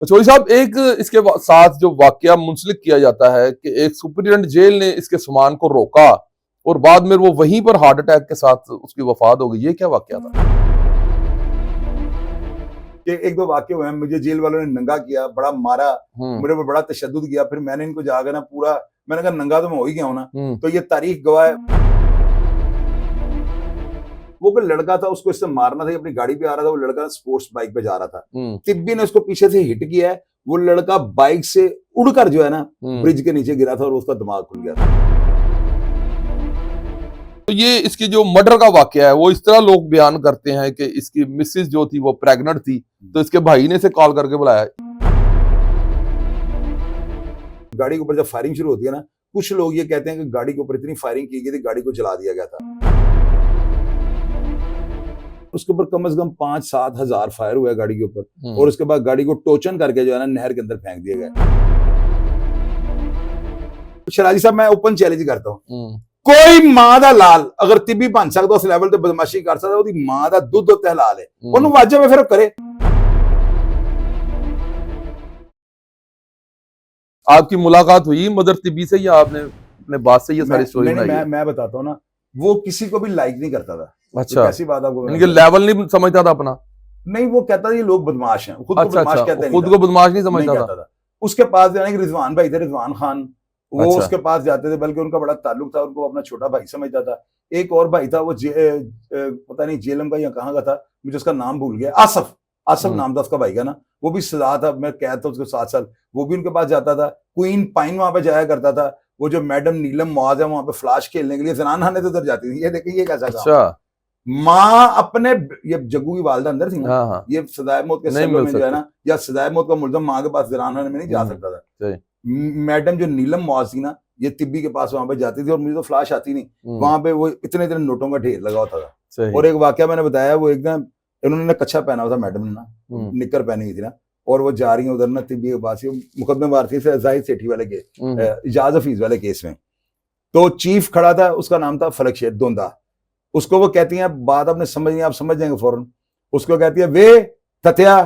तो चौधरी साहब, एक इसके साथ जो वाकया मुंसलिक किया जाता है कि एक सुपरिटेंडेंट जेल ने इसके सामान को रोका और बाद में वो वहीं पर हार्ट अटैक के साथ उसकी वफात हो गई। ये क्या वाकया था? कि एक दो वाक्य हुए हैं, मुझे जेल वालों ने नंगा किया, बड़ा मारा, मेरे पर बड़ा तशद्दुद किया। फिर मैंने इनको जाकर ना पूरा, मैंने कहा नंगा तो मैं हो ही गया हूं ना। तो ये तारीख गवाह है। वो कोई लड़का था, उसको इससे मारना था, अपनी गाड़ी पे आ रहा था। वो लड़का स्पोर्ट्स बाइक पे जा रहा था, तिब्बी ने उसको पीछे से हिट किया है। वो लड़का बाइक से उड़कर जो है ना ब्रिज के नीचे गिरा था और उसका दिमाग खुल गया था। तो ये इसकी जो मर्डर का वाकया है वो इस तरह लोग बयान करते हैं कि इसकी मिसेज जो थी वो प्रेग्नेंट थी, तो इसके भाई ने इसे कॉल करके बुलाया। गाड़ी के ऊपर जब फायरिंग शुरू होती है ना, कुछ लोग ये कहते हैं कि गाड़ी के ऊपर इतनी फायरिंग की गई थी, गाड़ी को जला दिया गया था। उसके ऊपर कम से कम 5-7 हजार फायर हुआ गाड़ी के ऊपर, और उसके बाद गाड़ी को टोचन करके जो है ना नहर के अंदर फेंक दिया गया। शराजी साहब, मैं ओपन चैलेंज करता हूं, कोई मां दा लाल अगर तिब्बी बन सकता उस लेवल ते बदमाशी कर सकता, ਉਹਦੀ मां दा दुध उत्ते हलाल है, ਉਹਨੂੰ वाजिब है फिर करे। आपकी मुलाकात हुई मदर तिब्बी से या आपने अपने बात से ये सारी स्टोरी बनाई है? मैं बताता हूँ ना, वो किसी को भी लाइक नहीं करता था। अच्छा, ऐसी बात आपको, इनके लेवल नहीं समझता था अपना? नहीं, वो कहता था ये लोग बदमाश हैं, खुद को बदमाश कहते हैं, खुद को बदमाश नहीं समझता था। उसके पास जाने के रिजवान भाई थे, रिजवान खान, वो उसके पास जाते थे, बल्कि उनका बड़ा ताल्लुक था, उनको अपना छोटा भाई समझता था। एक और भाई था, वो पता नहीं जेलम का या कहाँ का था, मुझे उसका नाम भूल गया, आसफ नाम था उसका भाई का ना, वो भी सजा था, मैं कैद था उसको 7 साल, वो भी उनके पास जाता था। क्वीन पाइन वहां पे जाया करता था, वो जो मैडम नीलम मुआज है वहां पे फ्लैश खेलने के लिए जनान खाने तो उधर जाती थी। ये देखिए ये कैसा काम। माँ अपने, ये जग्गू की वालदा अंदर थी ना, ये सजाए मौत के सेलों में जो है ना, या सजाए मौत का मुल्ज़म माँ के पास जनान खाने में नहीं जा सकता था। मैडम जो नीलम मुआज थी ना, ये तिब्बी के पास वहां पे जाती थी, और मुझे तो फ्लैश आती नहीं, वहां पे वो इतने इतने नोटों का ढेर लगा होता था। और एक वाकया मैंने बताया, वो एकदम इन्होंने कच्छा पहना हुआ था, मैडम ने ना निक्कर पहनी हुई थी ना, और वो जा रही है उधर ना तिब्बी के पास, मुकदमेबार थी जाहिद सेठी वाले केस, इजाज हफीज वाले केस में। तो चीफ खड़ा था, उसका नाम था फलक शेर दोंदा। उसको वो कहती है, बात आपने समझ नहीं, आप समझ जाएंगे फौरन। उसको कहती है, वे तथ्या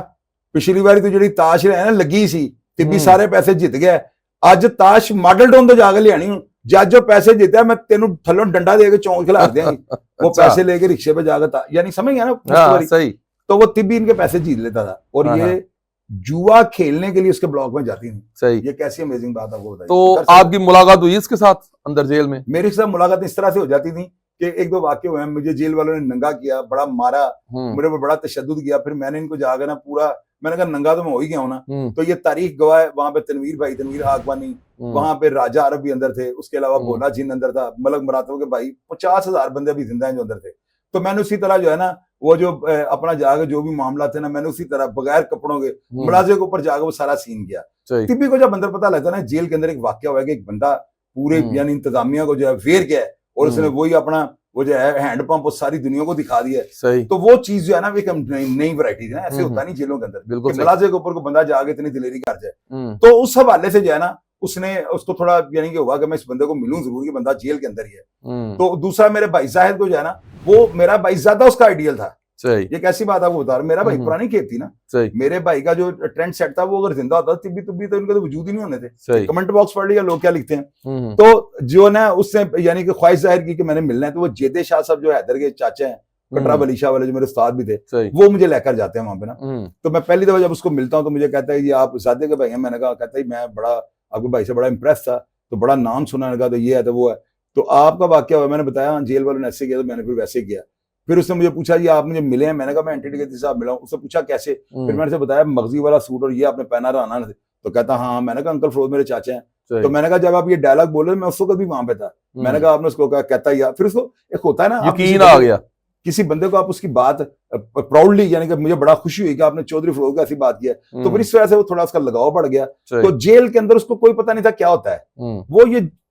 पिछली बारी तो जी ताश है ना लगी सी, तिब्बी सारे पैसे जीत गया, अज ताश मॉडल टाउन तो जाके लियानी हूं, जज जो पैसे जीता मैं तेन थलों डंडा देके चौंक खिला देंगी। वो पैसे लेके रिक्शे पे जाकर, यानी समझ गया ना, सही। तो वो तिब्बी इनके पैसे जीत लेता था, और ये जुआ खेलने के लिए उसके ब्लॉक में जाती थी। सही, ये कैसी अमेजिंग बात आपको बताइए। तो आपकी मुलाकात हुई इसके साथ अंदर जेल में? मेरे साथ मुलाकात इस तरह से हो जाती थी कि एक दो वाक्य हुए हैं, मुझे जेल वालों ने नंगा किया, बड़ा मारा, मेरे पर बड़ा तशद्दुद किया। फिर मैंने इनको जाकर ना पूरा, मैंने कहा नंगा तो मैं हो ही गया हूं ना। तो ये तारीख गवाह है, वहां पे तनवीर भाई, तनवीर आगवानी, वहां पे राजा अरब भी अंदर थे, उसके अलावा भोला जिन अंदर था, मलक मरातब के भाई, 50,000 बंदे अभी जिंदा हैं जो अंदर थे। तो मैंने उसी तरह जो है ना, वो जो अपना जाकर जो भी मामला थे ना, मैंने उसी तरह बगैर कपड़ों के मुलाजे के ऊपर जाकर वो सारा सीन किया। तिब्बी को जब अंदर पता लगता ना, जेल के अंदर एक वाक्य हुआ कि एक बंदा पूरे यानी इंतजामिया को जो है वेर गया है, और उसने वही अपना वो जो है हैंड पंप वो सारी दुनिया को दिखा दिया है। तो वो चीज जो है ना, एक नई वैरायटी थी ना, ऐसे होता नहीं जेलों के अंदर, मुलाजे के ऊपर को बंदा जाके इतनी दिलेरी कर जाए। तो उस हवाले से जो है ना, उसने उसको थोड़ा यानी कि होगा कि मैं इस बंदे को मिलूं जरूर, कि बंदा जेल के अंदर ही है। तो दूसरा मेरे भाई साहब को जो है ना, वो मेरा भाई ज्यादा उसका आइडियल था। ये कैसी बात आपको बता रहा, मेरा भाई पुरानी खेत थी ना, मेरे भाई का जो ट्रेंड सेट था, वो अगर जिंदा होता तिब्बी तुब्बी तो इनके तो वजूद ही नहीं होने थे। कमेंट बॉक्स पढ़ लिया लोग क्या लिखते हैं। तो जो ना उसने यानी कि ख्वाहिश जाहिर की कि मैंने मिलना है, तो वो जेदे शाह साहब जो हैदर के चाचा हैं, कटरा वली शाह वाले जो मेरे उस्ताद भी थे, वो मुझे लेकर जाते हैं वहां पे ना। तो मैं पहली दफा जब उसको मिलता हूँ तो मुझे कहता है ये आप सादे के भाई हैं। मैंने कहा, कहता है मैं बड़ा आपके भाई से बड़ा इंप्रेस था, तो बड़ा नाम सुना, मैंने कहा तो ये है तो वो है। तो आपका वाक्य हुआ, मैंने बताया जेल वालों ने ऐसे किया, तो मैंने फिर वैसे किया। फिर उसने मुझे पूछा ये आप मुझे मिले हैं, मैंने कहा मैं एंटी के साहब मिला हूं। उसने पूछा कैसे, फिर मैंने बताया मगजी वाला सूट और ये आपने पहना रहना। तो कहता हाँ। मैंने कहा अंकल फरोज मेरे चाचा हैं। तो मैंने कहा जब आप ये डायलॉग बोले मैं उस वक्त भी वहां पे था। मैंने कहा आपने उसको कहा, कहता यार, फिर उसको एक होता है ना, यकीन आ गया किसी बंदे को, आप उसकी बात प्राउडली, यानी कि मुझे बड़ा खुशी हुई कि आपने चौधरी फरोज का ऐसी बात किया, तो फिर इस वजह से वो थोड़ा उसका लगाव बढ़ गया। तो जेल के अंदर उसको कोई पता नहीं था क्या होता है।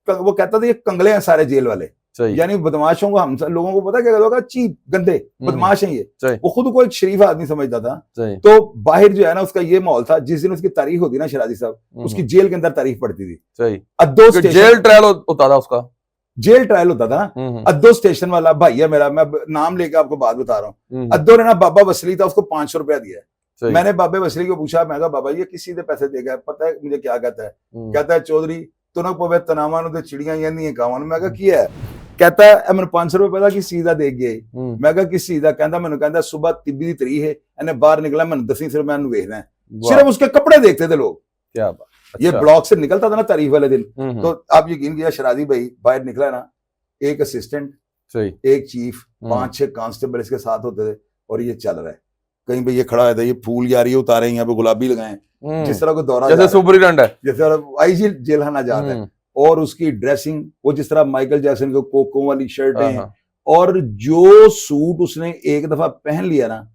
वो कहता था ये कंगले हैं सारे जेल वाले, यानी बदमाशों को, हम लोगों को पता क्या होगा, चीप गंदे बदमाश हैं ये। वो खुद को एक शरीफ आदमी समझता था। तो बाहर जो है ना उसका ये माहौल था, जिस दिन उसकी तारीख होती ना शराजी साहब, उसकी जेल के अंदर तारीख पड़ती थी। अद्दो जेल ट्रायल होता था उसका, जेल ट्रायल होता था ना। अद्दो स्टेशन वाला भाई है मेरा, मैं नाम लेके आपको बात बता रहा हूँ। अद्दो ने ना बाबा वसली था, उसको 500 रुपया दिया, मैंने बाबे बसरी को पूछा, मैं कहा बाबा ये किसी दे पैसे देगा, पता है मुझे क्या कहता है? कहता है चौधरी तुनक पवे तनावा नु ते चिड़ियां यंदी कावां। मैं कहा की है? कहता है मैंने 500 रुपए पता किस चीज का दे गए? मैं कहा किस चीज का? कहता मैंने कहता सुबह तिब्बी दी तरी है, इन्हें बाहर निकला, मैंने दसी सिर्फ मैं वेखना है। सिर्फ उसके कपड़े देखते थे लोग। क्या बात। ये ब्लॉक से निकलता था ना तारीफ वाले दिन, तो आप यकीन किया शराजी भाई बाहर निकला ना, एक असिस्टेंट, एक चीफ, 5-6 कांस्टेबल इसके साथ होते थे, और ये चल रहा है कहीं पे, ये खड़ा है, ये फूल यार ये उतारे, यहाँ पे गुलाबी लगाए, जिस तरह को दौरा जैसे सुपरिटेंडेंट है, जैसे आईजी जेलखाना जा रहा है, और उसकी ड्रेसिंग वो जिस तरह माइकल जैक्सन को कोकों वाली शर्टें, और जो सूट उसने एक दफा पहन लिया ना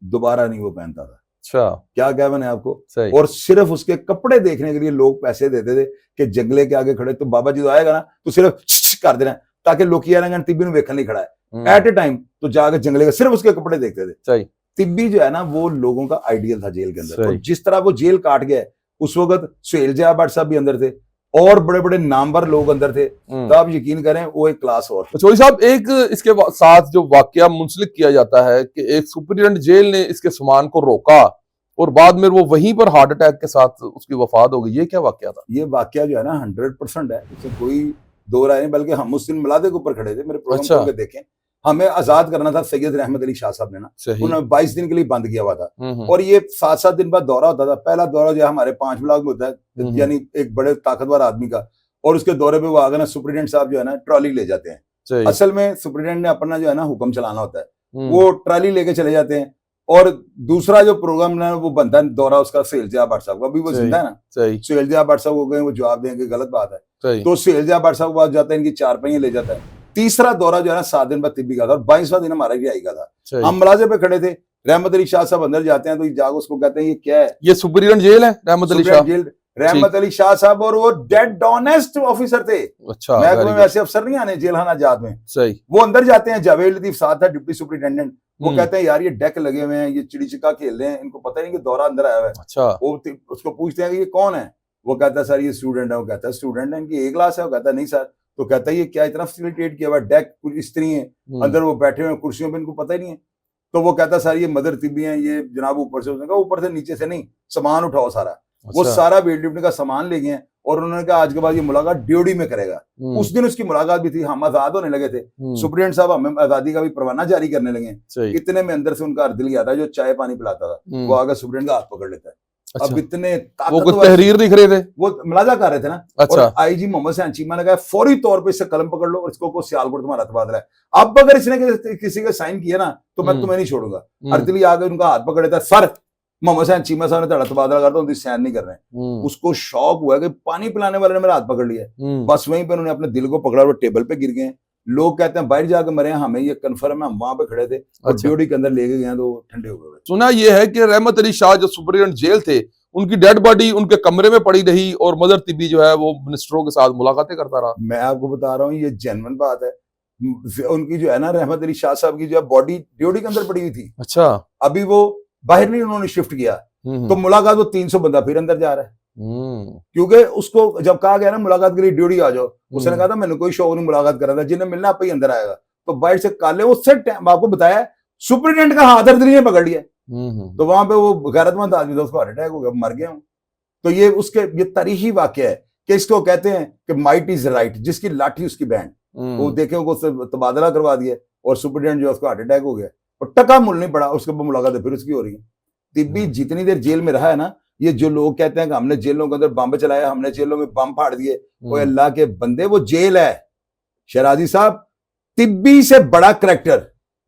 दोबारा नहीं वो पहनता था। अच्छा, क्या क्या मैंने आपको, और सिर्फ उसके कपड़े देखने के लिए लोग पैसे देते थे कि जंगले के आगे खड़े, तो बाबा जी तो आएगा ना तो सिर्फ कर देना ताकि लोग तिब्बी ने वेखन नहीं खड़ा है एट ए टाइम, तो जाकर जंगले का सिर्फ उसके कपड़े देखते थे। तिब्बी जो है ना वो लोगों का आइडियल था जेल के अंदर, और जिस तरह वो जेल काट गया उस वक्त सुहेल जया भट्ट साहब भी अंदर थे और बड़े बड़े नामवर लोग अंदर थे, तो आप यकीन करें वो एक क्लास। और चौधरी साहब एक इसके साथ जो वाकया मुंसलिक किया जाता है कि एक सुपरिटेंडेंट जेल ने इसके सामान को रोका और बाद में वो वहीं पर हार्ट अटैक के साथ उसकी वफात हो गई, ये क्या वाकया था? ये वाकया जो है ना 100% है, इसमें कोई दो राय नहीं, बल्कि हम उस दिन मुलादे के ऊपर खड़े थे, मेरे प्रोग्राम को देखें, हमें आजाद करना था सैयद रहमत अली शाह साहब ने ना, उन्होंने 22 दिन के लिए बंद किया हुआ था, और ये 7-7 दिन बाद दौरा होता था। पहला दौरा जो हमारे 5 ब्लॉक में होता है, यानी एक बड़े ताकतवर आदमी का, और उसके दौरे पे वो आगे ना सुपरिटेंडेंट साहब जो है ना ट्रॉली ले जाते हैं। असल में सुपरिटेंडेंट ने अपना जो है ना हुक्म चलाना होता है, वो ट्रॉली लेके चले जाते हैं, और दूसरा जो प्रोग्राम ना वो बनता है दौरा उसका सुहेल जया भट्ट साहब का, अभी वो जिंदा है ना, सुहेल जया भट्ट साहब हो गए, वो जवाब देंगे गलत बात है, तो सुहेल जया भट्ट साहब के पास जाता है, इनकी 4 पहिए ले जाता है। तीसरा दौरा जो है ना 7 दिन बाद तिब्बी का था, और 22वां दिन हमारा रिहाई का था। हम मुलाजे पे खड़े थे, रहमत अली शाह साहब अंदर जाते हैं, तो जाग उसको कहते हैं ये क्या है? ये सुपरिटेंडेंट जेल है रहमत अली शाह जेल, रहमत अली शाह साहब, और वो डेड ऑनेस्ट ऑफिसर थे। अच्छा, महकमे में ऐसे अफसर नहीं आने जेलखाना जात में। सही। वो अंदर जाते हैं, जावेद लतीफ साथ था डिप्टी सुपरिटेंडेंट, वो कहते हैं यार ये डेक लगे हुए हैं, ये चिड़ी छिक्का खेल रहे हैं, इनको पता नहीं कि दौरा अंदर आया हुआ है। अच्छा। वो उसको पूछते हैं कि ये कौन है? वो कहता है सर ये स्टूडेंट है। वो कहता है स्टूडेंट है, इनकी A क्लास है? वो कहता है नहीं सर। तो कहता है ये क्या इतना फैसिलिटेट किया हुआ, डेक स्त्री है अंदर, वो बैठे हुए कुर्सियों पे, इनको पता ही नहीं है। तो वो कहता सर ये मदर तिब्बी है, ये जनाब ऊपर से, उसने कहा ऊपर से नीचे से नहीं, सामान उठाओ सारा। वो सारा वेट लिफ्टिंग का सामान ले गए, और उन्होंने कहा आज के बाद ये मुलाकात ड्यूटी में करेगा। उस दिन उसकी मुलाकात भी थी, हम आजाद होने लगे थे, सुप्रीटेंडेंट साहब हमें आजादी का भी परवाना जारी करने लगे। इतने में अंदर से उनका अर्दिल आता है जो चाय पानी पिलाता था, वो आगे सुप्रीटेंडेंट का हाथ पकड़ लेता है। अच्छा। अब इतने वो कुछ तहरीर दिख रहे थे, वो मुलाजा कर रहे थे ना। अच्छा। और आईजी मोहम्मद सैन चीमा ने कहा फौरी तौर पे इससे कलम पकड़ लो और इसको सियालकोट तुम्हारा तबादला है। अब अगर इसने किसी का साइन किया ना तो मैं तुम्हें नहीं छोड़ूंगा। अर्दिली आगे उनका हाथ पकड़ लेता है, सर मोहम्मद सैन चीमा साहब ने तेरा तबादला करता हूँ, साइन नहीं कर रहे हैं। उसको शौक हुआ कि पानी पिलाने वाले ने मेरा हाथ पकड़ लिया। बस वहीं पे उन्होंने अपने दिल को पकड़ा और टेबल पे गिर गए। लोग कहते हैं बाहर जाकर मरे, हमें ये कंफर्म है, हम वहां पे खड़े थे और ड्यूटी के अंदर लेके गए तो ठंडे हो गए। सुना ये है कि रहमत अली शाह जो सुपरिटेंडेंट जेल थे, उनकी डेड बॉडी उनके कमरे में पड़ी रही और मदर तिब्बी जो है वो मिनिस्टरों के साथ मुलाकातें करता रहा। मैं आपको बता रहा हूँ ये जेन्युइन बात है। उनकी जो है ना रहमत अली शाह साहब की जो है बॉडी ड्यूटी के अंदर पड़ी हुई थी। अच्छा। अभी वो बाहर नहीं उन्होंने शिफ्ट किया, तो मुलाकात वो 300 बंदा फिर अंदर जा रहा है। क्योंकि उसको जब कहा गया ना मुलाकात के लिए ड्यूटी आ जाओ, उसने कहा था मैंने कोई शौक नहीं मुलाकात करा था, जिन्हें मिलना आप ही अंदर आएगा। तो बाहर से काले उससे आपको बताया सुपरिटेंडेंट का हाथ अर्दली ने पकड़ लिया। तो वहां पे वो गैरतमंद आदमी था, उसको हार्ट अटैक हो गया, मर गया। तो ये उसके ये तारीखी वाकया है कि इसको कहते हैं कि माइट इज राइट, जिसकी लाठी उसकी बैंड। वो देखे उससे तबादला करवा दिया और सुपरिटेंडेंट जो उसको हार्ट अटैक हो गया और टका मुल नहीं पड़ा। उसके बाद मुलाकात फिर उसकी हो रही है। तिब्बी जितनी देर जेल में रहा है ना, ये जो लोग कहते हैं कि हमने जेलों के अंदर बम चलाया, हमने जेलों में बम फाड़ दिए, वो अल्लाह के बंदे वो जेल है। शराजी साहब तिब्बी से बड़ा करैक्टर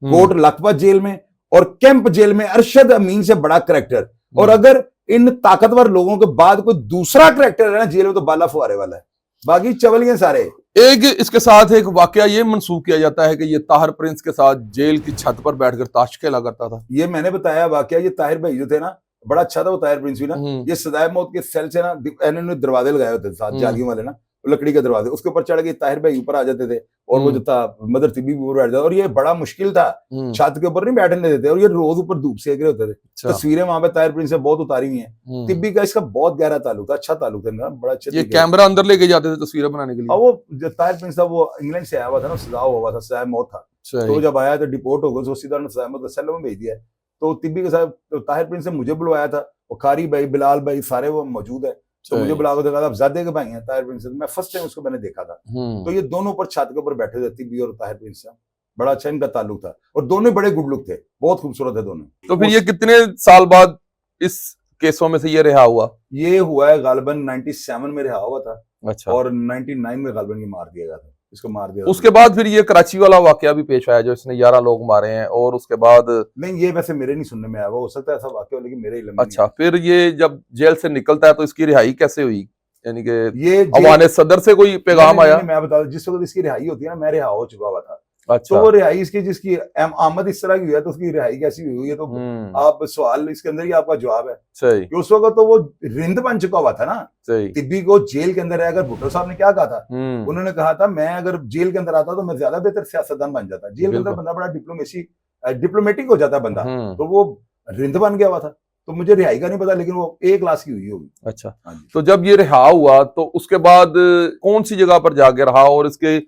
कोट लखपत जेल में और कैंप जेल में अरशद अमीन से बड़ा करैक्टर। और अगर इन ताकतवर लोगों के बाद कोई दूसरा करैक्टर है ना जेल में तो बाला फुआरे वाला है, बाकी चवलियां सारे। एक इसके साथ एक वाकया ये मंसूब किया जाता है कि ये ताहिर प्रिंस के साथ जेल की छत पर बैठकर ताश खेला करता था। ये मैंने बताया वाकया, ये ताहिर भाई जो थे ना बड़ा अच्छा था वो ताहिर प्रिंस भी ना, ये सदाए मौत के सेल से ना इन्होंने दरवाजे लगाए होते थे साथ जालियों वाले ना, लकड़ी के दरवाजे, उसके ऊपर चढ़ के ताहिर भाई ऊपर आ जाते थे और वो जो था मदर तिब्बी भी ऊपर बैठ जाता। और ये बड़ा मुश्किल था, छत के ऊपर नहीं बैठने देते और ये रोज ऊपर धूप सेक रहे होते थे। तस्वीरें वहां पे ताहिर प्रिंस से बहुत उतारी हुई हैं। तिब्बी का इसका बहुत गहरा ताल्लुक था, अच्छा ताल्लुक था, बड़ा अच्छा। ये कैमरा अंदर लेके जाते थे तस्वीरें बनाने के लिए। वो जो ताहिर प्रिंस था वो इंग्लैंड से आया हुआ था ना, सजा हुआ था, सजाए मौत था। तो जब आया तो डिपोर्ट हो गया, सीधा सजाए मौत सेल में भेज दिया। तो तिब्बी के साथ तो ताहिर प्रिंस ने मुझे बुलवाया था, वो कारी भाई, बिलाल भाई सारे वो मौजूद है। तो मुझे बुला के देखा था, ज़ादे के भाई हैं ताहिर प्रिंस। मैं फर्स्ट टाइम उसको मैंने देखा था। तो ये दोनों ऊपर छत के ऊपर बैठे थे, तिब्बी और ताहिर प्रिंस साहब। बड़ा अच्छा इनका ताल्लुक था और दोनों बड़े गुड लुक थे, बहुत खूबसूरत है दोनों। तो फिर ये कितने साल बाद इस केसों में से ये रिहा हुआ? ये हुआ है गालिबन 97 में रिहा हुआ था। अच्छा। और 99 में गालिबन ये मार दिया गया था, इसको मार दिया। उसके बाद फिर ये कराची वाला वाकया भी पेश आया जो इसने 11 लोग मारे हैं, और उसके बाद नहीं, ये वैसे मेरे नहीं सुनने में आया, हो सकता है ऐसा वाकया हो, लेकिन मेरे इल्म में अच्छा, फिर ये जब जेल से निकलता है तो इसकी रिहाई कैसे हुई? यानी कि ये अवान सदर से कोई पैगाम आया? मैं बता दूं, जिस वक्त इसकी रिहाई होती है ना, मैं रिहा हो चुका हुआ था। अच्छा। तो वो रिहाई इसकी, जिसकी आमद इस तरह की हुई है, तो उसकी रिहाई कैसी हुई है, तो आप सवाल इसके अंदर ही आपका जवाब है। सही। कि उस वक्त तो वो रिंद बन चुका हुआ था ना। सही। तिब्बी को जेल के अंदर रहकर भुट्टो साहब ने क्या कहा था? उन्होंने कहा था मैं अगर जेल के अंदर आता तो मैं ज्यादा बेहतर सियासतदान बन जाता। जेल के अंदर बंदा बड़ा डिप्लोमेटिक हो जाता बंदा, तो वो रिंद बन गया हुआ था। तो मुझे रिहाई का नहीं पता, लेकिन वो एक क्लास की हुई होगी। अच्छा। तो जब ये रिहा हुआ तो उसके बाद कौन सी जगह पर जाके रहा, और इसके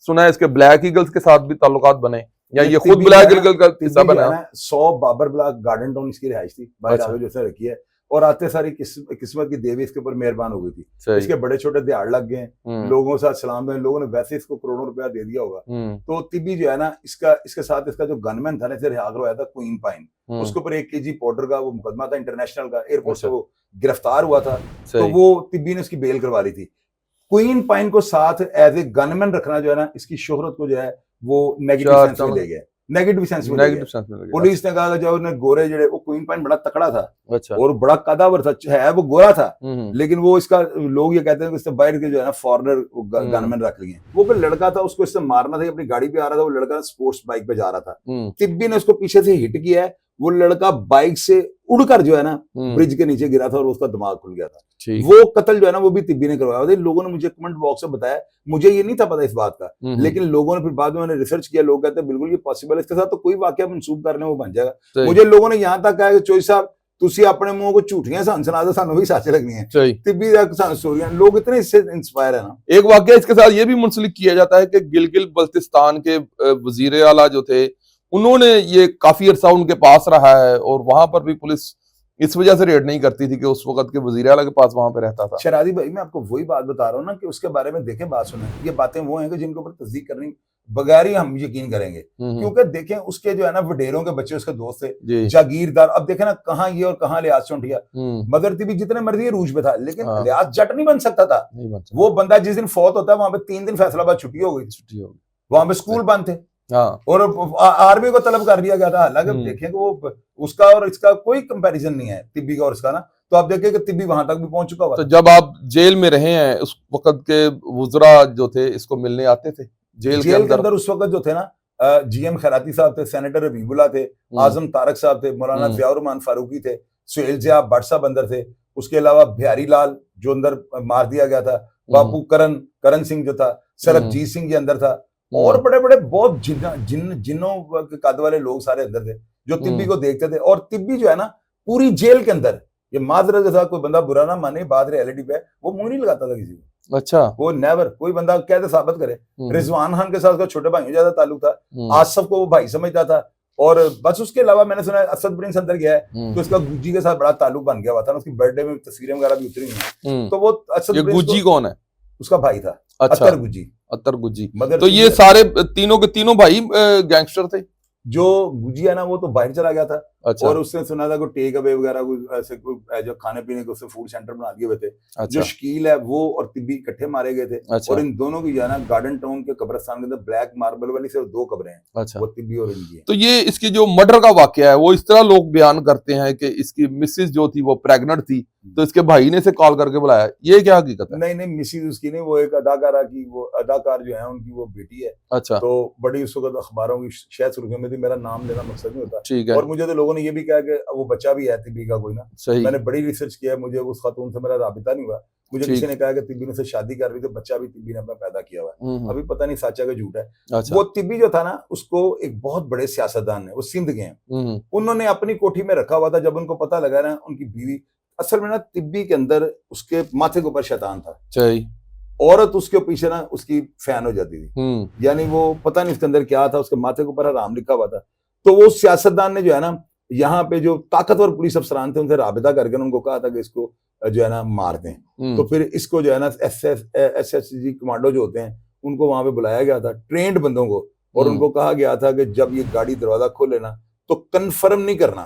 सुना है इसके ब्लैक ईगल्स के साथ भी ताल्लुकात बने, या ये खुद ब्लैक ईगल का हिस्सा बना? 100 बाबर ब्लॉक गार्डन टाउन इसकी रिहाइश थी, बाहर आगे जैसे रखी है। और आते सारी किस्मत की देवी इसके ऊपर मेहरबान हो गई थी। इसके बड़े छोटे दिहाड़ लग गए, लोगों के साथ सलाम दें, लोगों ने वैसे इसको करोड़ों रुपया दे दिया होगा। तो तिब्बी जो है ना, इसके साथ इसका जो गनमैन था ना, इसे रिहा करवाया था क्वीन पाइन, उसके ऊपर 1 kg पाउडर का वो मुकदमा था इंटरनेशनल का, एयरपोर्ट से वो गिरफ्तार हुआ था। तो वो तिब्बी ने उसकी बेल करवा ली थी। क्वीन पाइन को साथ एज ए गनमैन रखना जो है ना, इसकी शोहरत को जो है वो नेगेटिव सेंस में ले गया। नेगेटिव सेंस में पुलिस ने कहा जो उन्हें गोरे जड़े, वो क्वीन पाइन बड़ा तकड़ा था। अच्छा। और बड़ा कदावर था, है वो गोरा था, लेकिन वो इसका लोग ये कहते हैं कि इससे बाहर के जो है ना फॉरेनर गनमैन रख लिए। वो कोई लड़का था, उसको इससे मारना था, अपनी गाड़ी पे आ रहा था, वो लड़का स्पोर्ट्स बाइक पे जा रहा था। तिब्बी ने उसको पीछे से हिट किया है, वो लड़का बाइक से उड़कर जो है ना ब्रिज के नीचे गिरा था और उसका दिमाग खुल गया था। वो कत्ल जो है ना, वो भी तिब्बी ने करवाया। लोगों ने मुझे कमेंट बॉक्स में बताया, मुझे ये नहीं था पता इस बात का, लेकिन लोगों ने फिर बाद में मैंने रिसर्च किया, लोग कहते हैं बिल्कुल ये पॉसिबल है, इसके साथ तो कोई वाकया मंसूब करने वो बन जाएगा। मुझे लोगों ने यहाँ तक कहा कि चोई साहब तुसी अपने मुंह को झूठियां सुना दो, सानू भी सच लगनी है। तिब्बी स्टोरियां, लोग इतने इससे इंस्पायर है ना। एक वाकया इसके साथ ये भी मुंसलिक किया जाता है कि गिलगित बल्तिस्तान के वजीर आला जो थे, उन्होंने ये काफी अरसा उनके पास रहा है, और वहां पर भी पुलिस इस वजह से रेड नहीं करती थी कि उस वक्त के वजीर आला के पास वहां पे रहता था। शरादी भाई, मैं आपको वही बात बता रहा हूँ ना कि उसके बारे में देखें, बात सुने। ये बातें वो हैं कि जिनके ऊपर तस्दीक करनी बगैर ही हम यकीन करेंगे, क्योंकि देखें उसके जो है ना वडेरों के बच्चे उसके दोस्त थे, जागीरदार। अब देखें ना कहाँ ये और कहाँ लिहाज चौंटिया। मगर तिब्बी जितने मर्जी रूज पे था, लेकिन लिहाज जट नहीं बन सकता था। वो बंदा जिस दिन फौत होता है, वहां पे 3 दिन फैसलाबाद छुट्टी हो गई थी, वहां पे स्कूल बंद थे। और आर्मी को तलब कर दिया गया था। हालांकि देखें कि वो उसका और इसका कोई कंपैरिजन नहीं है, तिब्बी का और इसका ना। तो आप देखें कि तिब्बी वहां तक भी पहुंच चुका हुआ। तो जब आप जेल में रहे हैं, उस वक्त के वुज़रा जो थे इसको मिलने आते थे जेल के अंदर? उस वक्त जो थे ना, GM खैराती साहब थे, सेनेटर हबीबुल्ला थे, आजम तारक साहब थे, मौलाना ज़ियाउर-रहमान फारूकी थे, सुहेल जिया भट्ट साहब अंदर थे। उसके अलावा बिहारी लाल जो अंदर मार दिया गया था, बापू करण सिंह जो था, सरबजीत सिंह जी अंदर था, और बड़े बड़े बहुत जिन्नों के कद वाले लोग सारे अंदर थे जो तिब्बी को देखते थे। और तिब्बी जो है ना, पूरी जेल के अंदर, ये माजरत के साथ कोई बंदा बुरा ना माने, बात रियलिटी पे, वो मुंह नहीं लगाता था किसी को। अच्छा। वो नेवर, कोई बंदा कहते साबित करे। रिजवान खान के साथ उसका छोटे भाई ज्यादा ताल्लुक था, आसफ को वो भाई समझता था। और बस उसके अलावा मैंने सुना है असद प्रिंस अंदर गया है, तो इसका गुज्जी के साथ बड़ा ताल्लुक बन गया हुआ था। उसकी बर्थडे में तस्वीरें वगैरह भी उतरी हुई। तो वो असद प्रिंस, गुज्जी कौन है? उसका भाई था। अच्छा। अत्तर गुज्जी। तो ये सारे तीनों के तीनों भाई गैंगस्टर थे। जो गुज्जी है ना, वो तो बाहर चला गया था। अच्छा। और उसने सुना था कोई टेक अवे वगैरह ऐसे कोई जो खाने पीने के उससे फूड सेंटर बना दिए हुए थे। अच्छा। जो शकील है वो और तिब्बी इकट्ठे मारे गए थे। अच्छा। और इन दोनों की जो है ना, गार्डन टाउन के कब्रिस्तान के अंदर ब्लैक मार्बल वाली सिर्फ 2 कब्रें हैं। अच्छा। वो तिब्बी और इनकी। तो ये इसकी जो मर्डर का वाकया है, वो इस तरह लोग बयान करते हैं कि इसकी मिसेज जो थी वो प्रेग्नेंट थी, तो इसके भाई ने इसे कॉल करके बुलाया। ये क्या हकीकत है? नहीं, मिसेज उसकी नहीं, वो एक अदाकारा की, वो अदाकार जो है उनकी वो बेटी है। अच्छा। तो बड़ी उस वक्त अखबारों की शायद सुर्खियों में थी, मेरा नाम लेना मकसद नहीं होता। ठीक है। और मुझे तो लोगों ने ये भी कहा कि वो बच्चा भी है तिब्बी का कोई ना। सही। मैंने बड़ी रिसर्च किया, मुझे उस खातून से मेरा राबिता नहीं हुआ। मुझे किसी ने कहा कि तिब्बी ने से शादी कर रही थी, बच्चा भी तिब्बी ने अपना पैदा किया हुआ है। अभी पता नहीं सच है कि झूठ है। अच्छा। वो तिब्बी जो था ना, उसको एक बहुत बड़े सियासतदान ने, वो सिंध के हैं, उन्होंने अपनी कोठी में रखा हुआ था। जब उनको पता लगा ना, उनकी बीवी असल में ना तिब्बी के अंदर उसके माथे के ऊपर शैतान था। सही। औरत उसके पीछे ना उसकी फैन हो जाती थी, यानी वो पता नहीं उसके अंदर क्या था, उसके माथे के ऊपर हराम लिखा हुआ था। तो वो सियासतदान ने जो है ना, यहाँ पे जो ताकतवर पुलिस अफसरान थे उनसे राबिता करके उनको कहा था कि इसको जो है ना मार दें। तो फिर इसको जो है ना SSG कमांडो जो होते हैं उनको वहां पे बुलाया गया था, ट्रेंड बंदों को, और उनको कहा गया था कि जब ये गाड़ी दरवाजा खोले ना तो कंफर्म नहीं करना,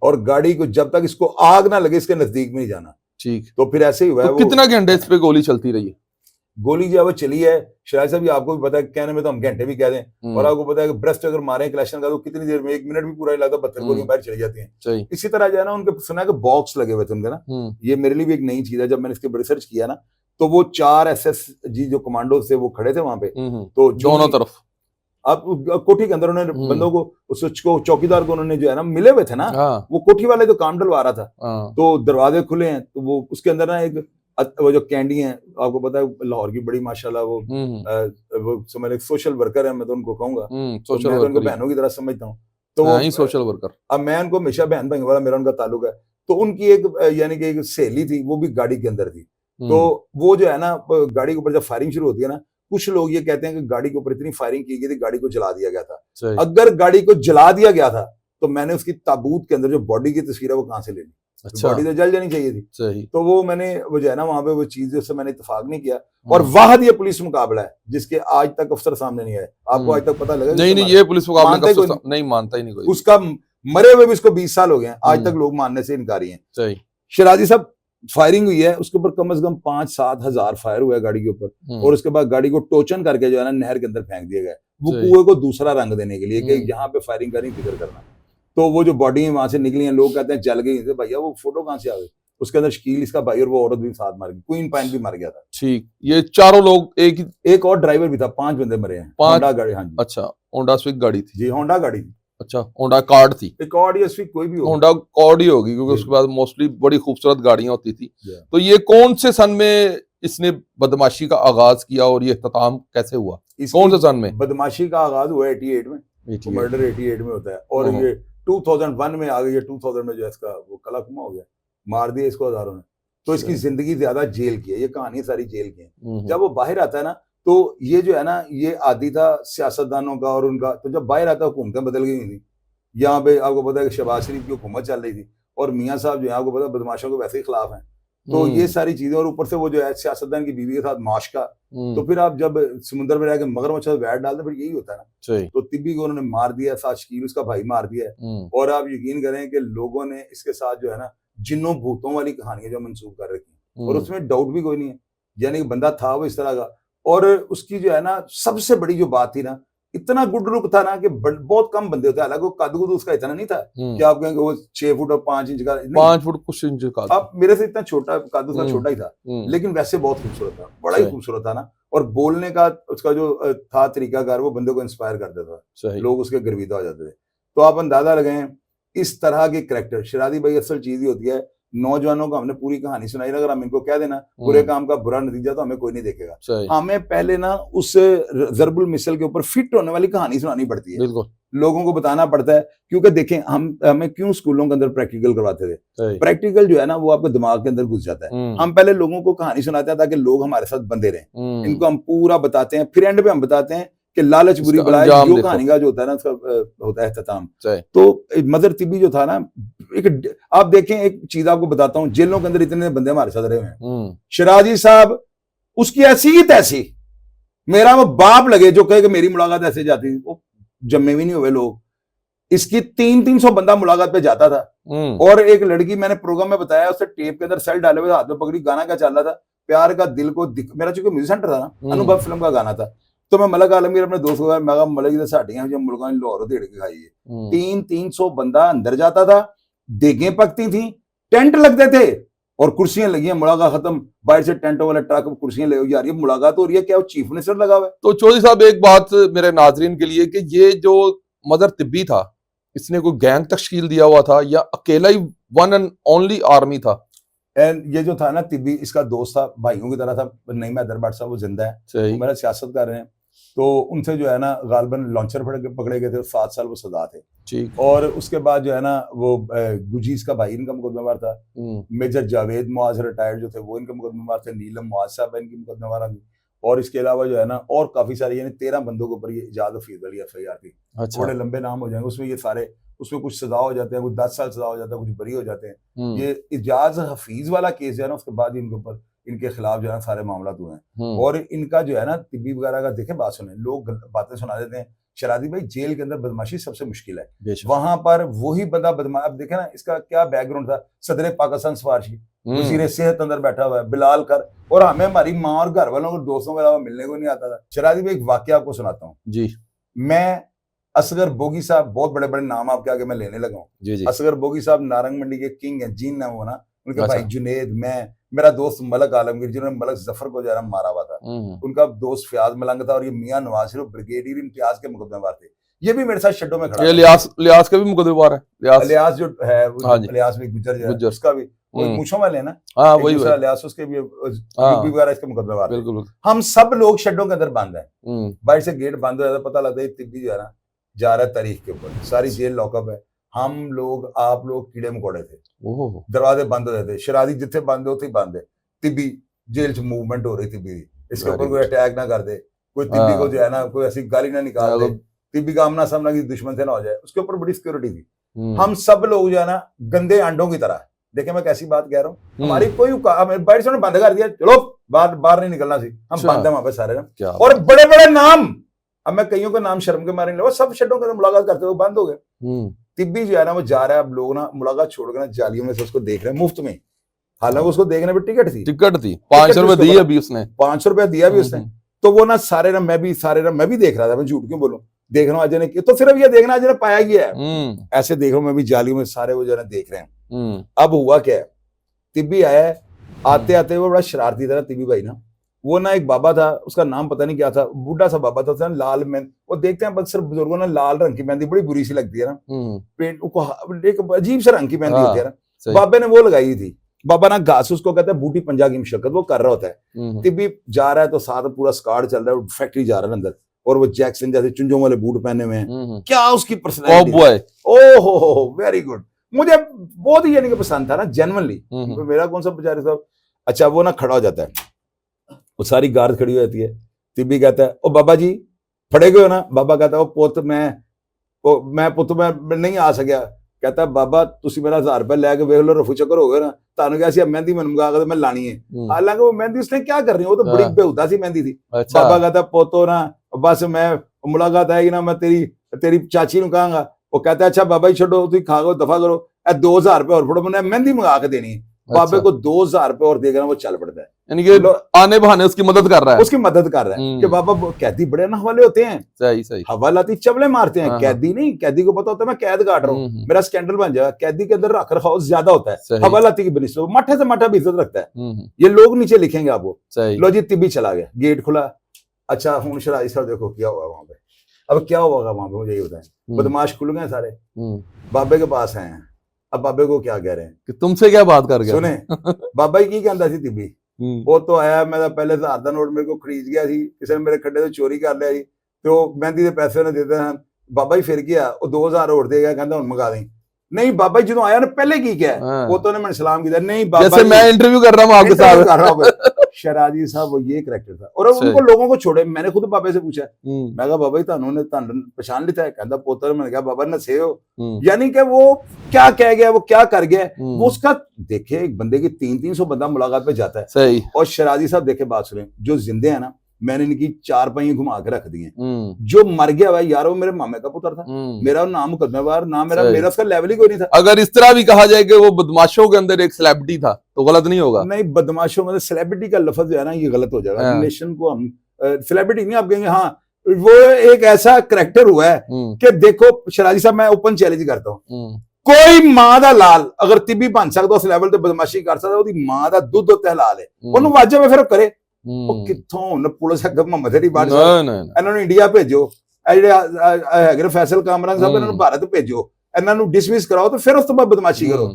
और गाड़ी को जब तक इसको आग ना लगे इसके नजदीक में नहीं जाना। ठीक। तो फिर ऐसे ही हुआ है। तो कितना घंटे इस पे गोली चलती रही है? गोली जो है वो चली है शायद साहब, आपको भी पता है, कहने में तो हम घंटे भी कह दें, और आपको पता है कि ब्रेस्ट अगर मारे क्लैशन का तो कितनी देर में, 1 मिनट भी पूरा नहीं लगता, 72 गोलियां बाहर चली जाती हैं। इसी तरह जो है ना उनके सुना कि बॉक्स लगे हुए थे उनके ना, ये मेरे लिए भी एक नई चीज है। जब मैंने इसके ऊपर रिसर्च किया ना तो वो 4 SSG जो कमांडो थे वो खड़े थे वहां पे, तो दोनों तरफ आप कोठी के अंदर उन्होंने बंदों को, उसको चौकीदार को उन्होंने जो है ना मिले हुए थे ना, वो कोठी वाले तो काम डलवा रहा था, तो दरवाजे खुले हैं, तो वो उसके अंदर ना एक वो जो कैंडी है, आपको पता है लाहौर की बड़ी माशाल्लाह वो समझ सोशल वर्कर है, मैं तो उनको कहूंगा, तो मैं तो उनको बहनों की तरह समझता हूँ, तो वो सोशल वर्कर। अब मैं उनको हमेशा बहन भाई वाला मेरा उनका ताल्लुक है। तो उनकी एक यानी कि एक सहेली थी, वो भी गाड़ी के अंदर थी, तो वो जो है ना गाड़ी के ऊपर जब फायरिंग शुरू होती है ना, कुछ लोग ये कहते हैं कि गाड़ी के ऊपर इतनी फायरिंग की गई थी, गाड़ी को जला दिया गया था। अगर गाड़ी को जला दिया गया था तो मैंने उसकी ताबूत के अंदर जो बॉडी की तस्वीर है वो कहां से ले ली? अच्छा। बॉडी तो जल जानी चाहिए थी। सही। तो वो मैंने वो जो है ना वहां पे वो चीज से मैंने इत्तेफाक नहीं किया, और वाहद ये पुलिस मुकाबला है जिसके आज तक अफसर सामने नहीं आए। आपको आज तक पता लगा? नहीं, ये पुलिस मुकाबला नहीं मानता ही नहीं कोई। उसका मरे हुए भी इसको 20 साल हो गए, आज तक लोग मानने से इनकारी हैं। सही। शराजी साहब फायरिंग हुई है, उसके ऊपर कम से कम 5-7 हजार फायर हुआ है गाड़ी के ऊपर, और उसके बाद गाड़ी को टोचन करके जो है ना नहर के अंदर फेंक दिया गया, वो कुएं को दूसरा रंग देने के लिए कि यहाँ पे फायरिंग करनी, फिक्र करना। तो वो जो बॉडी वहां से निकली है, लोग कहते हैं जल गई, भैया वो फोटो कहां से आ गई? उसके अंदर शकील इसका भाई और वो औरत भी साथ मार गई, क्वीन पाइन भी मर गया था। ठीक। ये चारों लोग एक और ड्राइवर भी था, 5 बंदे मरे हैं। होंडा गाड़ी। हाँ जी। अच्छा, होंडा स्विफ्ट गाड़ी थी? जी, होंडा गाड़ी थी। अच्छा, होंडा कार्ड थी? कार्ड या स्विफ्ट कोई भी हो, होंडा कार्ड ही होगी, क्योंकि उसके बाद मोस्टली बड़ी खूबसूरत गाड़ियां होती थी। तो ये कौन से सन में इसने बदमाशी का आगाज किया और ये इख्तिताम कैसे हुआ? कौन से सन में बदमाशी का आगाज हुआ? 88 में। मर्डर 88 में होता है, और ये 2001 में आ गई है। 2000 में जो है इसका वो कलाकुमा हो गया, मार दिया इसको हजारों ने। तो इसकी जिंदगी ज्यादा जेल की है, ये कहानी सारी जेल की है। जब वो बाहर आता है ना तो ये जो है ना ये आदि था सियासतदानों का और उनका, तो जब बाहर आता हुकूमतें बदल गई थी। यहाँ पे आपको पता है कि शहबाज शरीफ की हुकूमत चल रही थी, और मियाँ साहब जो है आपको पता है बदमाशों के वैसे ही खिलाफ हैं। तो ये सारी चीजें, और ऊपर से वो जो है सियासतदान की बीवी के साथ माशका, तो फिर आप जब समुद्र में रह के मगरमच्छ वैट डालते फिर यही होता है ना। तो तिब्बी को उन्होंने मार दिया, साथ शकील उसका भाई मार दिया है, और आप यकीन करें कि लोगों ने इसके साथ जो है ना जिन्नों भूतों वाली कहानियां जो मंसूब कर रखी, और उसमें डाउट भी कोई नहीं है, यानी कि बंदा था वो इस तरह का। और उसकी जो है ना सबसे बड़ी जो बात थी ना, इतना गुड लुक था ना कि बहुत कम बंदे होते हैं, हालांकि कद कुद उसका इतना नहीं था कि आप कहेंगे वो 6 फुट और 5 इंच का, 5 फुट कुछ इंच का, आप मेरे से इतना छोटा कद उसका छोटा ही था, लेकिन वैसे बहुत खूबसूरत था, बड़ा ही खूबसूरत था ना। और बोलने का उसका जो था तरीकाकार, वो बंदे को इंस्पायर कर देता था, लोग उसके गर्विदा हो जाते थे। तो आप अंदाजा लगाएं इस तरह के करैक्टर। शरादी भाई असल चीज ही होती है, नौजवानों को हमने पूरी कहानी सुनाई ना, अगर हम इनको कह देना बुरे काम का बुरा नतीजा, तो हमें कोई नहीं देखेगा। हमें पहले ना उस जरबुल मिसल के ऊपर फिट होने वाली कहानी सुनानी पड़ती है, लोगों को बताना पड़ता है। क्योंकि देखें हमें क्यों स्कूलों के अंदर प्रैक्टिकल करवाते थे? प्रैक्टिकल जो है ना वो आपके दिमाग के अंदर घुस जाता है। हम पहले लोगों को कहानी सुनाते हैं ताकि लोग हमारे साथ बंधे रहें, इनको हम पूरा बताते हैं, फिर एंड पे हम बताते हैं कि लालच बुरी बलाए, जो कहानी का जो होता है ना उसका होता है इख्तिताम। तो मदर तिब्बी जो था ना, एक आप देखें एक चीज आपको बताता हूँ, जेलों के अंदर इतने बंदे हमारे साथ रहे हुए हैं। शराजी साहब उसकी ऐसी ही तैसी, मेरा वो बाप लगे जो कहे कि मेरी मुलाकात ऐसे जाती थी, वो जम्मे भी नहीं हुए लोग। इसकी 300 बंदा मुलाकात पे जाता था, और एक लड़की मैंने प्रोग्राम में बताया, उससे टेप के अंदर सेल डाले हुए हाथ में पकड़ी, गाना क्या चल रहा था, प्यार का दिल को मेरा चूंकि म्यूजिक सेंटर था ना, अनुभव फिल्म का गाना था, तो मैं मलक आलमगीर अपने दोस्त को मैं मलक जी साड़ियां जो मुल्कों ने लाहौर देड़ के खाई है। 300 बंदा अंदर जाता था, देगें पकती थी, टेंट लगते थे और कुर्सियां लगी हैं, मुलाकात खत्म, बाहर से टेंटों वाला ट्रक कुर्सियां ले यार ये मुलाकात हो रही है, क्या वो चीफ मिनिस्टर लगा हुआ है? तो चौधरी साहब एक बात मेरे नाजरीन के लिए कि ये जो मदर तिब्बी था, इसने कोई गैंग तश्कील दिया हुआ था या अकेला ही वन एंड ओनली आर्मी था? एंड ये जो था ना तिब्बी, इसका दोस्त था, भाइयों की तरह था। नईम हैदर भट्ट साहब वो जिंदा है, मेरा सियासत कर रहे हैं, तो उनसे जो है ना गालबन लॉन्चर पकड़े गए थे, 7 साल वो सजा थे। ठीक। और उसके बाद जो है ना वो गुजीज का भाई इनका मुकदमेवार था, मेजर जावेद मुआज रिटायर्ड जो थे वो इनका मुकदमेवार थे, नीलम मुआज साहब इनकी मुकदमेवार थी, और इसके अलावा जो है ना और काफी सारी, यानी 13 बंदों के ऊपर ये इजाज हफीज वाली FIR थी। थोड़े लंबे नाम हो जाएंगे उसमें, ये सारे उसमें कुछ सजा हो जाते हैं, कुछ 10 साल सजा हो जाता है, कुछ बरी हो जाते हैं। ये इजाज हफीज वाला केस जो है ना, उसके बाद इनके ऊपर इनके खिलाफ जो है सारे मामला हुए हैं। और इनका जो है ना तिब्बी वगैरह का देखे, बात सुने, लोग बातें सुना देते हैं। शरादी भाई जेल के अंदर बदमाशी सबसे मुश्किल है, वहां पर वही बंदा बदमाश। अब देखे ना इसका क्या बैकग्राउंड था, सदर पाकिस्तान सिफारशी, वजीर सेहत अंदर बैठा हुआ है बिलाल कर, और हमें हमारी माँ और घर वालों को दोस्तों के अलावा मिलने को नहीं आता था। शरादी भाई एक वाकया आपको सुनाता हूँ जी। मैं असगर बोगी साहब, बहुत बड़े बड़े नाम आपके आगे मैं लेने लगा हूँ। असगर बोगी साहब नारंग मंडी के किंग हैं, जीन नाम होना उनके भाई जुनेद, मैं, मेरा दोस्त मलक आलमगीर जिन्होंने मलक जफर को जरा मारा हुआ था, उनका दोस्त फयाज मलंग था, और ये मियां नवाज शरीफ ब्रिगेडियर इम्तियाज के मुकदमेबार थे। ये भी मेरे साथ शेडो में खड़ा है। लियास का भी मुकदमेबार है। लियास जो है, लियास भी गुजर, उसका भी मूछों वाले है ना, हाँ वही लियास, उसके भी वगैरह इसके मुकदमेबार। हम सब लोग शेडो के अंदर बंद है, बाहर से गेट बंद हो जाता, पता लगता है तिब्बी जो है ना जा रहा है तारीख के ऊपर, सारी जेल लॉकअप है। हम लोग, आप लोग कीड़े मकोड़े थे, दरवाजे बंद हो जाते, शरादी जिथे बंद है उथे ही बंद है। तिब्बी जेल च मूवमेंट हो रही थी, इसके ऊपर कोई अटैक ना कर दे, कोई तिब्बी को जो है ना कोई ऐसी गाली ना निकाल दे, तिब्बी का आमना सामना की दुश्मन से ना हो जाए, उसके ऊपर बड़ी सिक्योरिटी थी। हम सब लोग जो है ना गंदे अंडों की तरह, देखे मैं कैसी बात कह रहा हूँ, हमारी कोई बाहर से बंद कर दिया, चलो बाहर नहीं निकलना सी, हम बंद है वहां पे सारे ना। और बड़े बड़े नाम, अब मैं कईयों का नाम शर्म के मारे नहीं, सब शेडों के मुलाकात करते हुए बंद हो गए। तिब्बी जो है ना वो जा रहा है, अब लोग ना मुलाकात छोड़कर ना जालियों में से उसको देख रहे हैं मुफ्त में, हालांकि उसको देखने पर टिकट थी 500 रुपए दिए अभी उसने, 500 रुपया दिया भी उसने। तो वो ना सारे ना मैं भी देख रहा था, मैं झूठ क्यों बोलूं, देख रहा हूँ अजय ने, तो सिर्फ ये देखना अजय ने पाया गया है, ऐसे देख रहा हूँ मैं भी जालियों में सारे वो जो है देख रहे हैं। अब हुआ क्या है, तिब्बी आया है, आते आते वो बड़ा शरारती था तिब्बी भाई ना, वो ना एक बाबा था, उसका नाम पता नहीं क्या था, बूढ़ा सा बाबा था, लाल मेहंदी, वो देखते हैं अक्सर बुजुर्गों ने लाल रंग की मेहंदी बड़ी बुरी सी लगती है ना, पेट को एक अजीब सा रंग की मेहंदी होती है ना, बाबे ने वो लगाई थी। बाबा ना घास उसको कहते हैं बूटी पंजा की मशक्कत, वो कर रहा होता है। तिब्बी जा रहा है तो साथ पूरा स्कार्ड चल रहा है, फैक्ट्री जा रहा है अंदर, और वो जैक्सन जैसे चुंजों वाले बूट पहने हुए हैं, क्या उसकी पर्सनैलिटी, ओहो वेरी गुड, मुझे बहुत ही यानी कि पसंद था ना जेन्युइनली, मेरा कौन सा बेचारे साहब। अच्छा वो ना खड़ा हो जाता है, वो सारी गार्ड खड़ी हो जाती है, तिब्बी कहता है ओ बाबा जी फड़े गए हो ना, बाबा कहता है ओ पुत मैं पुत मैं नहीं आ सकिया, कहता बाबा तुसी मेरा 1000 रुपया लैके वेख लो, रफू चक्कर हो गए ना, तानू क्या सी मेहंदी मैं मंगा के मैं लानी है, हालांकि वो मेहंदी उसने क्या करनी, वो तो बड़ी बेहुदा सी मेहंदी थी। बाबा कहता पोतो ना बस मैं मुलाकात आएगी ना मैं तेरी चाची नु कहांगा, वो कहता अच्छा बाबा जी छोड़ो तुम खा गो दफा करो, 2000 रुपया और फड़ो, मैंने मेहंदी मंगा के देनी है। बाबे को 2000 रुपए और देगा ना, वो चल पड़ता है, यानी कि आने बहाने उसकी मदद कर रहा है, कि बाबा कैदी बड़े ना हवाले होते हैं, सही हवालाती चबले मारते हैं, कैदी नहीं, कैदी को पता होता है मैं कैद काट रहा हूँ, मेरा स्कैंडल बन जाएगा, कैदी के अंदर रख रखाव ज्यादा होता है, हवालाती की बनिस्बत मठे से मठा भी इज्जत रखता है, ये लोग नीचे लिखेंगे आपको। लो जी तिब्बी चला गया, गेट खुला, अच्छा हूं शराजी साहब देखो क्या हुआ वहां पे, अब क्या होगा वहां पे मुझे ये बताएं, बदमाश खुल गए सारे, बाबे के पास आए हैं, अब बाबे को क्या कह रहे हैं कि तुमसे क्या बात कर गया, सुने बाबा जी की कहता सी तिब्बी, वो तो आया मैं पहले 1000 का नोट मेरे को खरीद गया सी, किसी ने मेरे खड्डे से चोरी कर लिया जी, तो मेहंदी के पैसे उन्हें देते हैं, बाबा जी फिर गया वो 2000 और दे गया, कहता हूं मंगा दें, नहीं बाबा जी जो आया ना पहले की क्या वो तो मैंने सलाम किया, नहीं बाबा जैसे मैं इंटरव्यू कर रहा हूँ आपके साथ कर रहा हूँ शराजी साहब वो ये करैक्टर था, और उनको लोगों को छोड़े, मैंने खुद बाबे से पूछा, मैं कहा बाबा जी तुमने पहचान लिया है, कहता पोतर, मैंने कहा बाबा नसे हो, यानी कि वो क्या कह गया, वो क्या कर गया, वो उसका देखे एक बंदे की 300-300 बंदा मुलाकात पे जाता है, सही। और शराजी साहब देखे बात सुने, जो जिंदे हैं ना मैंने इनकी 4 पहिए घुमा के रख दिए, जो मर गया भाई यार वो मेरे मामे का पुत्र था, मेरा नाम मुकदमेबार ना मेरा उसका लेवल ही कोई नहीं था। अगर इस तरह भी कहा जाए कि वो बदमाशों के अंदर एक सेलिब्रिटी था तो गलत नहीं होगा, नहीं बदमाशों में सेलिब्रिटी का लफ्ज जो है ना ये गलत हो जाएगा, रिलेशन को हम सेलिब्रिटी नहीं आप कहेंगे, हाँ वो एक ऐसा करैक्टर हुआ है कि देखो शराजी साहब मैं ओपन चैलेंज करता हूँ, कोई मां दा लाल अगर तिब्बी बन सकता उस लेवल ते बदमाशी कर सकता, ਉਹਦੀ ਮਾਂ ਦਾ ਦੁੱਧ ਉੱਤੇ ਹਲਾਲ ਹੈ, ਉਹਨੂੰ ਵਾਜਬ ਫਿਰ ਕਰੇ, ਉਹ ਕਿੱਥੋਂ ਹੁਣ ਪੁਲਿਸ ਅੱਗੇ ਮੁਹੰਮਦ ਅਲੀ ਬਾੜ ਸਾਹਿਬ ਇਹਨਾਂ ਨੂੰ ਇੰਡੀਆ ਭੇਜੋ, ਇਹ ਜਿਹੜੇ ਹੈਗੇ ਫੈਸਲ ਕਾਮਰਾਨ ਸਾਹਿਬ ਇਹਨਾਂ ਨੂੰ ਭਾਰਤ ਭੇਜੋ, ਇਹਨਾਂ ਨੂੰ ਡਿਸਮਿਸ ਕਰਾਓ ਤੇ ਫਿਰ ਉਸ ਤੋਂ ਬਾਅਦ ਬਦਮਾਸ਼ੀ ਕਰੋ,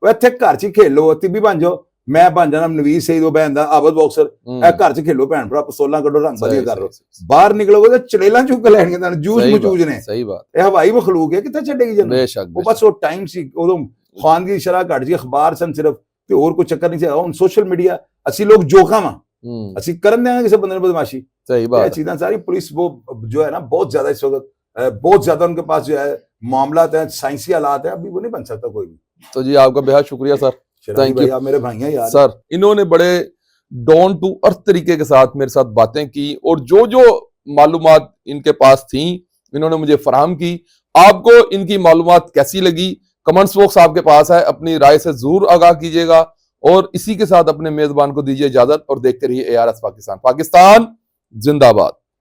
ਉਹ ਇੱਥੇ ਘਰ 'ਚ ਖੇਲੋ, ਤਿੱਬੀ ਬਣ ਜਾਓ, ਮੈਂ ਬਣ ਜਾਣਾ ਨਵੀਜ਼ ਸਈਦ ਉਹ ਬਹਿੰਦਾ ਆਬਦ ਬਾਕਸਰ, ਇਹ ਘਰ 'ਚ ਖੇਲੋ ਭੈਣ ਭਰਾ, ਪਸਤੌਲਾਂ ਕੱਢੋ, ਰੰਗ ਵਧੀਆ ਕਰ ਲੋ, ਬਾਹਰ ਨਿਕਲੋਗੇ ਤੇ ਚੜੇਲਾਂ ਚੁੱਕ ਲੈਣਗੇ ਤੁਹਾਨੂੰ, ਜੂਸ ਮਚੂਜ ਨੇ, ਸਹੀ ਬਾਤ, ਇਹ ਹਵਾਈ ਮਖਲੂਕ ਹੈ ਕਿੱਥੇ ਛੱਡੇਗੀ ਜਨ, ਉਹ ਬਸ ਉਹ ਟਾਈਮ ਸੀ ਉਦੋਂ ਖਾਨਗੀ ਦੀ ਸ਼ਰ੍ਹਾ ਘਟ ਜੀ, ਅਖਬਾਰ ਸਨ ਸਿਰਫ ਤੇ ਹੋਰ ਕੋਈ ਚੱਕਰ ਨਹੀਂ ਸੀ, ਹੁਣ ਸੋਸ਼ਲ ਮੀਡੀਆ ਅਸੀਂ ਲੋਕ ਜੋਖਾਂ ਵਾਂ, ਅਸੀਂ ਕਰਨ ਦੇਾਂਗੇ ਕਿਸੇ ਬੰਦੇ ਨੂੰ ਬਦਮਾਸ਼ੀ, ਸਹੀ ਬਾਤ, ਇਹ ਚੀਜ਼ਾਂ ਸਾਰੀ ਪੁਲਿਸ वो जो है ना बहुत ज्यादा इस वक्त बहुत ज्यादा उनके पास जो है मामला है, साइंसी हालात है, अभी वो नहीं बन सकता कोई भी। तो जी आपका बेहद शुक्रिया सर, थैंक यू। आप मेरे भाई हैं यार। सर इन्होंने बड़े डाउन टू अर्थ तरीके के साथ मेरे साथ बातें की और जो जो मालूमात इनके पास थी इन्होंने मुझे फराहम की। आपको इनकी मालूमात कैसी लगी, कमेंट्स बॉक्स आपके पास है, अपनी राय से जरूर आगाह कीजिएगा और इसी के साथ अपने मेजबान को दीजिए इजाजत और देखते रहिए ARS पाकिस्तान। पाकिस्तान जिंदाबाद।